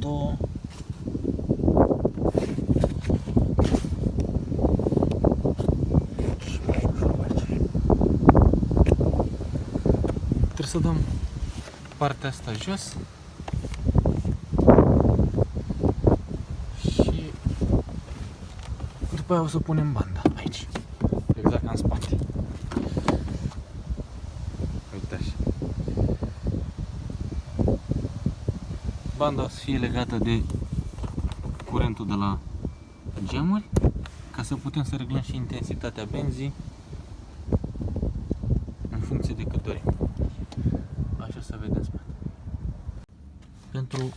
două. Și mai ușor merge. Trebuie să dăm partea asta jos. Și după aia o să punem banda aici. Exact ca în spate. Uite așa. Banda o să fie legată de curentul de la geamuri, ca să putem să reglăm și intensitatea benzii în funcție de cât dorim. Așa să vedem spate. Pentru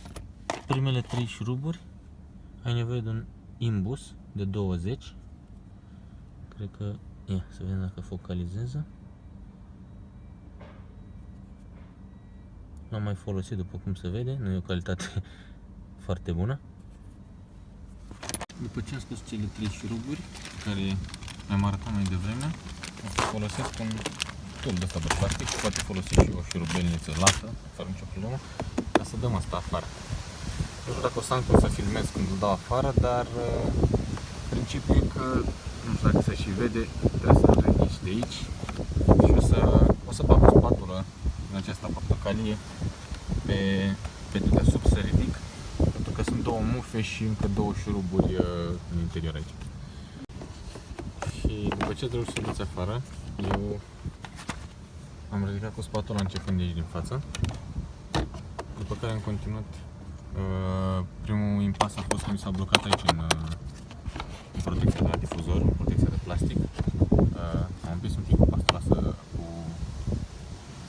primele 3 șuruburi ai nevoie de un imbus de 20. Cred că ia să vedem dacă focalizează. L-am mai folosit, după cum se vede, nu e o calitate foarte bună. După ce am scos cele 3 șuruburi, care mi-am arătat mai devreme, o să folosesc un tub de ăsta de plastic și poate folosi și o șurubelniță lată, fără nicio problemă, ca să dăm asta afară. Nu știu dacă o să am cum să filmez când îl dau afară, dar principiul e că, nu știu dacă se și vede, trebuie să-l ridici de aici și o să bag o spatulă în această portocalie pe dedesubt să ridic, pentru că sunt două mufe și încă două șuruburi în interior aici. Și după ce trebuie să duci afară, eu am ridicat cu spatula începând de aici din față, după care am continuat. Primul impas a fost că mi s-a blocat aici în protecția de la difuzor, în protecția de plastic. Am împins un pic cu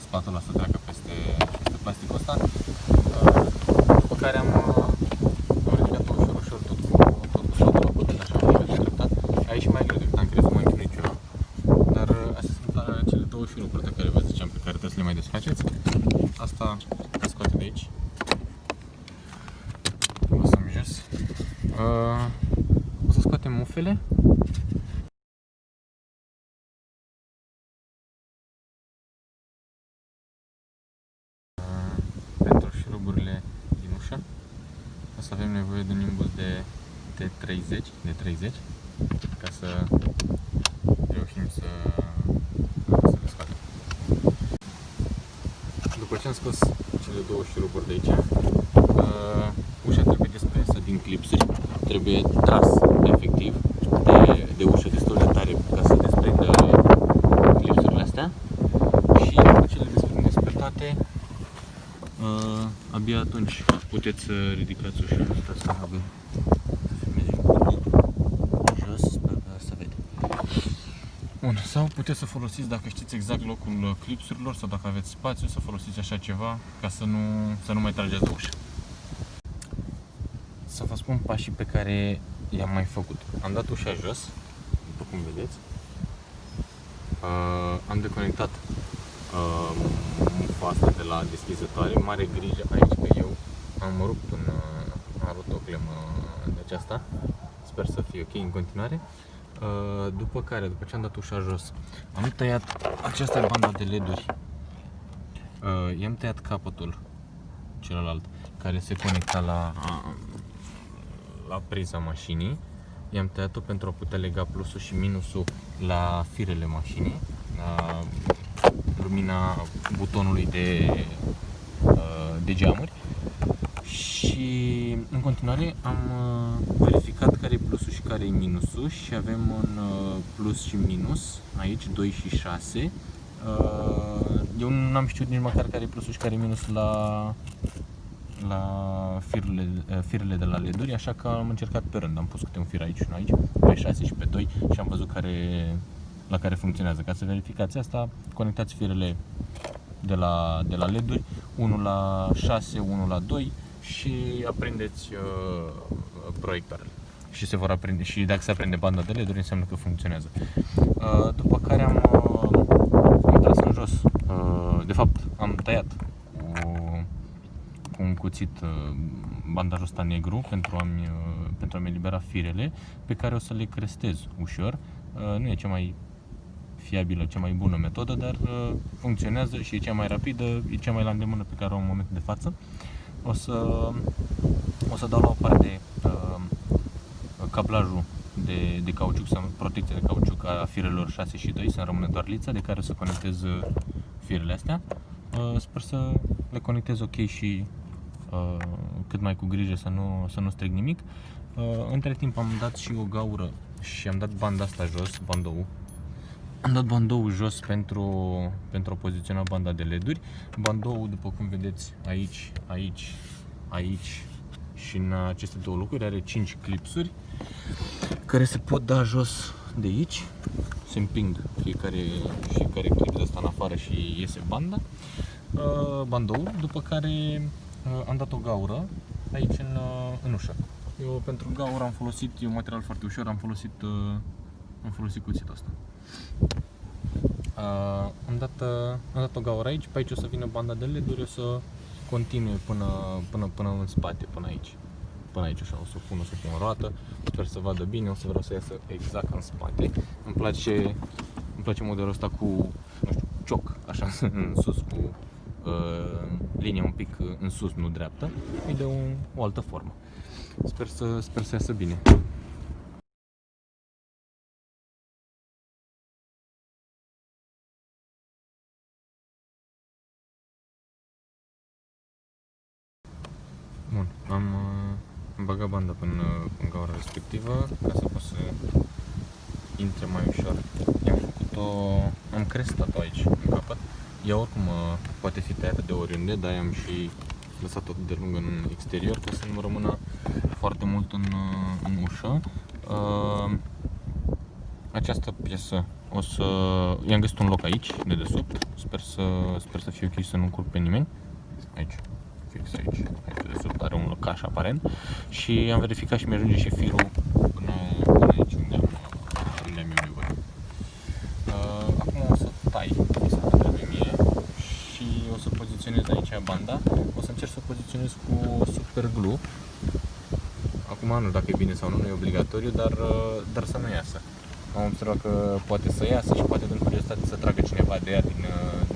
spatula să treacă peste plasticul ăsta, după care am ridicat ușor tot cu spatula puternică, așa am nivel de treptat. Aici mai greu decât am crezut, m-am chinuit ceva. Dar astea sunt cele două șuruburi de care vă ziceam, pe care trebuie să le mai desfaceți. Asta se scoate de aici. O să-mi jos. O să scoatem mufele. Pentru șuruburile din ușă o să avem nevoie de un imbus de 30, ca să reușim să le scoatem. După ce am scos cele două șuruburi de aici, ușa trebuie desprensă din clipsuri, trebuie tras efectiv de ușă destul de tare ca să desprindă clipsurile astea și după ce le desprindeți pe toate, abia atunci puteți să ridicați ușa. Stați să avem să filmezi un pic jos, sper că se vede. Bun, sau puteți să folosiți, dacă știți exact locul clipsurilor sau dacă aveți spațiu, să folosiți așa ceva ca să nu mai trageți de ușă. Să vă spun pașii pe care i-am mai făcut. Am dat ușa jos, după cum vedeți. Am deconectat mufa asta de la deschizătoare. Mare grijă aici că eu am rupt o clemă de aceasta. Sper să fie ok în continuare. După ce am dat ușa jos, am tăiat aceasta e banda de LED-uri. I-am tăiat capătul celălalt care se conecta la priza mașinii. I-am tăiat-o pentru a putea lega plusul și minusul la firele mașinii, la lumina butonului de geamuri. Și în continuare am verificat care e plusul și care e minusul și avem un plus și minus aici, 2 și 6. Eu n-am știut nici măcar care e plusul și care e minusul la firele de la LED-uri, așa că am încercat pe rând. Am pus câte un fir aici și unul aici, pe 6 și pe 2 și am văzut la care funcționează. Ca să verificați asta, conectați firele de la LED-uri, unul la 6, unul la 2 și aprindeți proiectoarele. Și se vor aprinde, și dacă se aprinde banda de LED-uri înseamnă că funcționează. După care am tras în jos, de fapt am tăiat cu un cuțit bandajul ăsta negru pentru a-mi elibera firele pe care o să le crestez ușor. Nu e cea mai fiabilă, cea mai bună metodă, dar funcționează și e cea mai rapidă, e cea mai la îndemână pe care o am în momentul de față. o să dau la o parte cablajul de cauciuc, protecția de cauciuc a firelor 6 și 2, să-mi rămână doar lița de care să conectez firele astea. Sper să le conectez ok și cât mai cu grijă să nu stric nimic. Între timp am dat și o gaură și am dat banda asta jos, bandoul. Am dat bandoul jos pentru a poziționa banda de LED-uri. Bandoul, după cum vedeți, aici și în aceste două locuri are 5 clipsuri care se pot da jos de aici. Se împing fiecare clip de asta în afară și iese banda. Bandoul, după care am dat o gaură aici în ușă. Eu pentru gaură am folosit, e un material foarte ușor, am folosit cuțitul ăsta. Am dat o gaură aici, pe aici o să vină banda de LED-uri, o să continue până în spate, până aici. Până aici așa, o să o pun în roată, sper să vadă bine, o să vreau să iasă exact în spate. Îmi place modelul ăsta cu, nu știu, cioc, așa, în sus, cu linia un pic în sus, nu dreaptă, îi dă o altă formă. Sper să iasă bine. Bun, am băgat banda până în gaura respectivă ca să pot să intre mai ușor. Am crestat-o aici în capăt. Ea oricum poate fi tăiată de oriunde, dar am și lăsat-o de lungă în exterior ca să nu rămână foarte mult în ușă. Această piesă i-am găsit un loc aici, de desubt. Sper să fie ok, să nu încurc pe nimeni. Aici. Fix aici de desubt, are un locaș aparent și am verificat și mi-ajunge și firul până aici unde am eu nevoie. Acum o să tai piesa ce trebuie mie și o să poziționez aici banda. O să încerc să o poziționez cu super glue. Acum nu știu dacă e bine sau nu, nu e obligatoriu, dar să nu iasă. Am observat că poate să iasă și poate din curiozitate să tragă cineva de ea din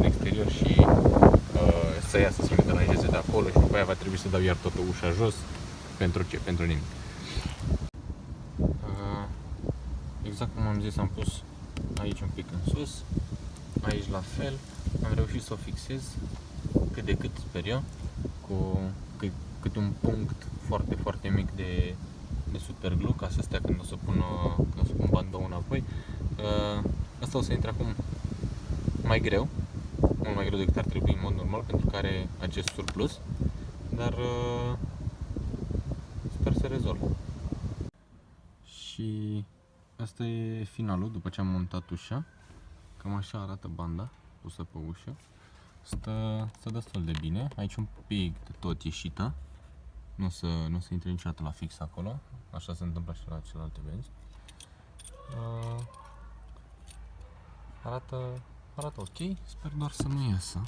exterior și să iasă, să-mi deranjeze de acolo și după aia va trebui să dau iar toată ușa jos. Pentru ce? Pentru nimic. Exact cum am zis, am pus aici un pic în sus, aici la fel. Am reușit să o fixez cât de cât, sper eu, cu câte un punct foarte, foarte mic de super glue ca să stea când o să pun bandou înapoi. Asta o să intre acum mai greu, mult mai greu decât ar trebui în mod normal, pentru că are acest surplus, dar sper să rezolv. Și asta e finalul, după ce am montat ușa. Cam așa arată banda pusă pe ușă. Stă destul de bine, aici un pic de tot ieșită. Nu o să intre niciodată la fix acolo, așa se întâmplă și la celelalte benzi. Arată ok, sper doar să nu iasă.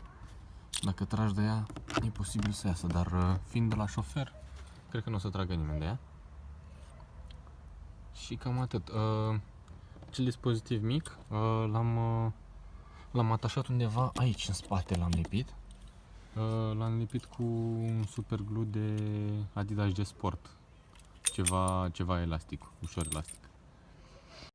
Dacă tragi de ea, e posibil să iasă, dar fiind de la șofer, cred că nu o să tragă nimeni de ea. Și cam atât. Acel dispozitiv mic l-am atașat undeva aici în spate, l-am lipit. L-am lipit cu un super glue de Adidas G Sport, ceva elastic, ușor elastic.